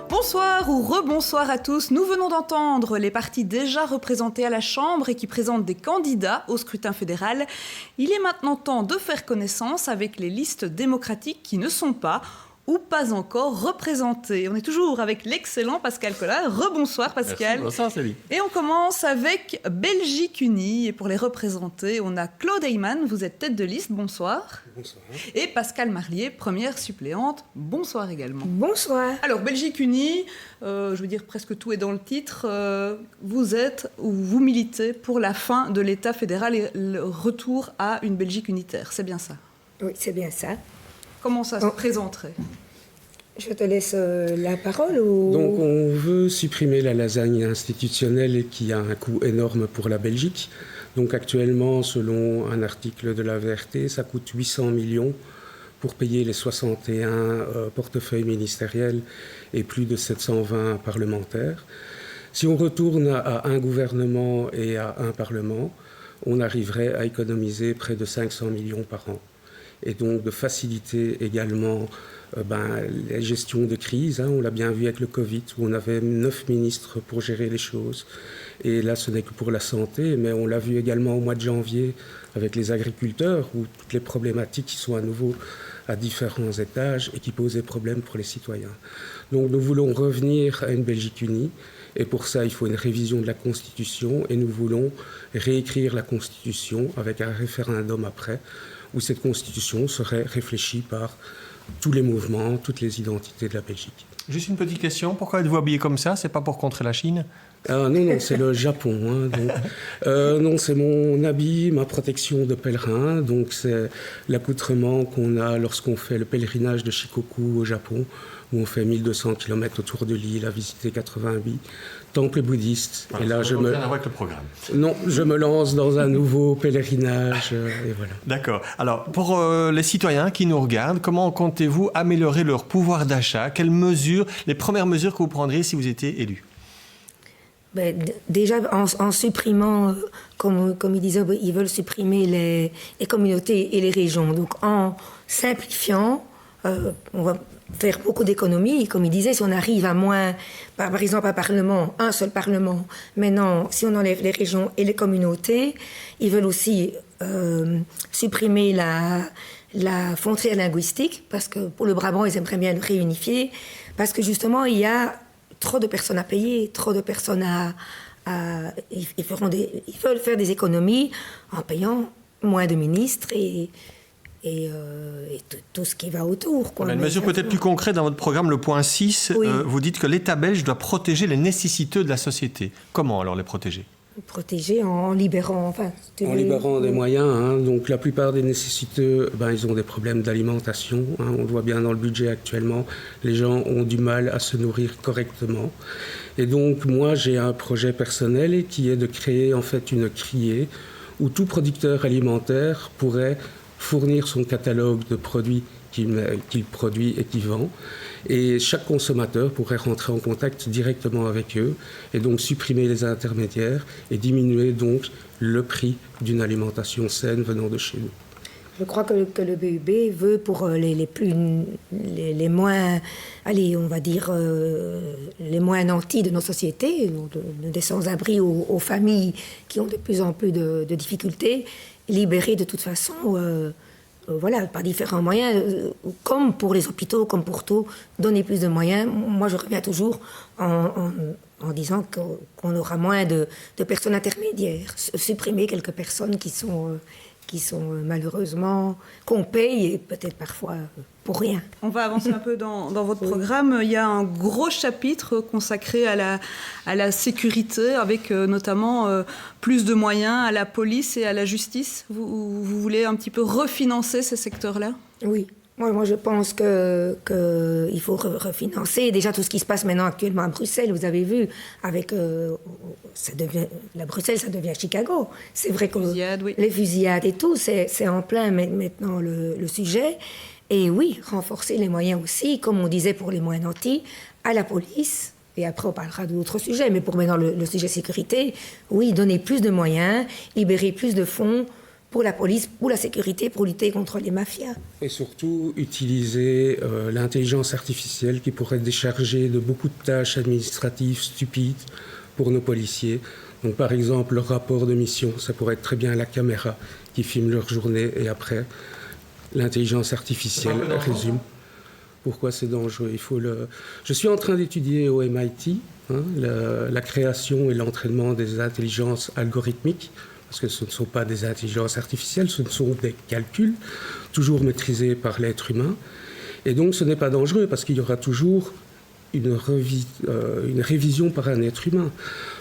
Bonsoir ou rebonsoir à tous. Nous venons d'entendre les partis déjà représentés à la Chambre et qui présentent des candidats au scrutin fédéral. Il est maintenant temps de faire connaissance avec les listes démocratiques qui ne sont pas ou pas encore représentées. On est toujours avec l'excellent Pascal Collat. Rebonsoir Pascal. Merci, bonsoir Céline. Et on commence avec Belgique Unie. Et pour les représenter, on a Claude Heyman. Vous êtes tête de liste. Bonsoir. Bonsoir. Et Pascal Marlier, première suppléante. Bonsoir également. Bonsoir. Alors, Belgique Unie, je veux dire presque tout est dans le titre. Vous êtes ou vous militez pour la fin de l'État fédéral et le retour à une Belgique unitaire. C'est bien ça? Oui, c'est bien ça. Comment ça se présenterait? Je te laisse la parole. Ou... Donc, on veut supprimer la lasagne institutionnelle qui a un coût énorme pour la Belgique. Donc, actuellement, selon un article de la VRT, ça coûte 800 millions pour payer les 61 portefeuilles ministériels et plus de 720 parlementaires. Si on retourne à un gouvernement et à un parlement, on arriverait à économiser près de 500 millions par an. Et donc de faciliter également la gestion de crise. On l'a bien vu avec le Covid, où on avait 9 ministres pour gérer les choses. Et là, ce n'est que pour la santé, mais on l'a vu également au mois de janvier avec les agriculteurs, où toutes les problématiques qui sont à nouveau à différents étages et qui posent des problèmes pour les citoyens. Donc nous voulons revenir à une Belgique unie, et pour ça, il faut une révision de la Constitution, et nous voulons réécrire la Constitution avec un référendum après, où cette constitution serait réfléchie par tous les mouvements, toutes les identités de la Belgique. Juste une petite question, pourquoi êtes-vous habillé comme ça? C'est pas pour contrer la Chine? Non, c'est le Japon. Non, c'est mon habit, ma protection de pèlerin. Donc c'est l'accoutrement qu'on a lorsqu'on fait le pèlerinage de Shikoku au Japon, où on fait 1200 km autour de l'île, à visiter 88 temples bouddhistes. Voilà, et là, ça n'a rien à voir avec le programme. Non, je me lance dans un nouveau pèlerinage, et voilà. D'accord. Alors, pour les citoyens qui nous regardent, comment comptez-vous améliorer leur pouvoir d'achat? Quelles mesures, les premières mesures que vous prendriez si vous étiez élu? Déjà, en supprimant, comme ils disaient, ils veulent supprimer les communautés et les régions. Donc, en simplifiant, on va faire beaucoup d'économies. Comme ils disaient, si on arrive à moins, par exemple, un parlement, un seul parlement, maintenant, si on enlève les régions et les communautés, ils veulent aussi supprimer la frontière linguistique, parce que pour le Brabant, ils aimeraient bien le réunifier, parce que justement, il y a trop de personnes à payer, trop de personnes ils veulent faire des économies en payant moins de ministres et tout ce qui va autour. Une mesure peut-être plus concrète dans votre programme, le point 6, oui. Vous dites que l'État belge doit protéger les nécessiteux de la société. Comment alors les protéger? Protéger en libérant... En libérant des moyens. Donc la plupart des nécessiteux, ils ont des problèmes d'alimentation. On le voit bien dans le budget actuellement. Les gens ont du mal à se nourrir correctement. Et donc moi, j'ai un projet personnel qui est de créer en fait une criée où tout producteur alimentaire pourrait fournir son catalogue de produits qu'il produit et qu'il vend. Et chaque consommateur pourrait rentrer en contact directement avec eux et donc supprimer les intermédiaires et diminuer donc le prix d'une alimentation saine venant de chez nous. Je crois que le BUB veut pour les moins, allez, on va dire, les moins nantis de nos sociétés, des sans-abri aux familles qui ont de plus en plus de difficultés, libérer de toute façon... par différents moyens, comme pour les hôpitaux, comme pour tout, donner plus de moyens. Moi, je reviens toujours en disant qu'on aura moins de personnes intermédiaires, supprimer quelques personnes qui sont malheureusement, qu'on paye et peut-être parfois pour rien. On va avancer un peu dans votre programme. Il y a un gros chapitre consacré à la sécurité, avec notamment plus de moyens à la police et à la justice. Vous voulez un petit peu refinancer ces secteurs-là? Oui. Moi, je pense qu'il faut refinancer. Déjà, tout ce qui se passe maintenant actuellement à Bruxelles, vous avez vu, avec Bruxelles, ça devient Chicago. C'est vrai que les fusillades et tout, c'est en plein maintenant le sujet. Et oui, renforcer les moyens aussi, comme on disait pour les moins nantis, à la police. Et après, on parlera d'autres sujets. Mais pour maintenant le sujet sécurité, oui, donner plus de moyens, libérer plus de fonds pour la police, pour la sécurité, pour lutter contre les mafias. Et surtout, utiliser l'intelligence artificielle qui pourrait décharger de beaucoup de tâches administratives stupides pour nos policiers. Donc, par exemple, leur rapport de mission, ça pourrait être très bien la caméra qui filme leur journée et après, l'intelligence artificielle résume. Pourquoi c'est dangereux? Je suis en train d'étudier au MIT la création et l'entraînement des intelligences algorithmiques, parce que ce ne sont pas des intelligences artificielles, ce sont des calculs, toujours maîtrisés par l'être humain. Et donc ce n'est pas dangereux, parce qu'il y aura toujours une révision par un être humain.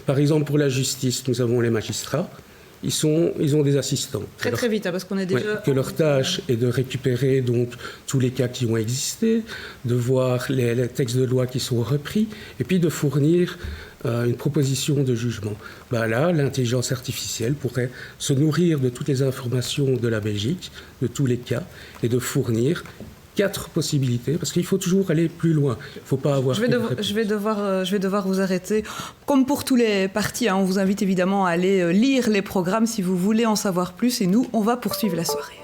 Par exemple, pour la justice, nous avons les magistrats. Ils ont des assistants. Très vite, parce qu'on est déjà... que leur tâche est de récupérer donc tous les cas qui ont existé, de voir les textes de loi qui sont repris, et puis de fournir une proposition de jugement. Là, l'intelligence artificielle pourrait se nourrir de toutes les informations de la Belgique, de tous les cas, et de fournir 4 possibilités, parce qu'il faut toujours aller plus loin. Il ne faut pas avoir... Je vais devoir vous arrêter. Comme pour tous les partis, on vous invite évidemment à aller lire les programmes si vous voulez en savoir plus. Et nous, on va poursuivre la soirée.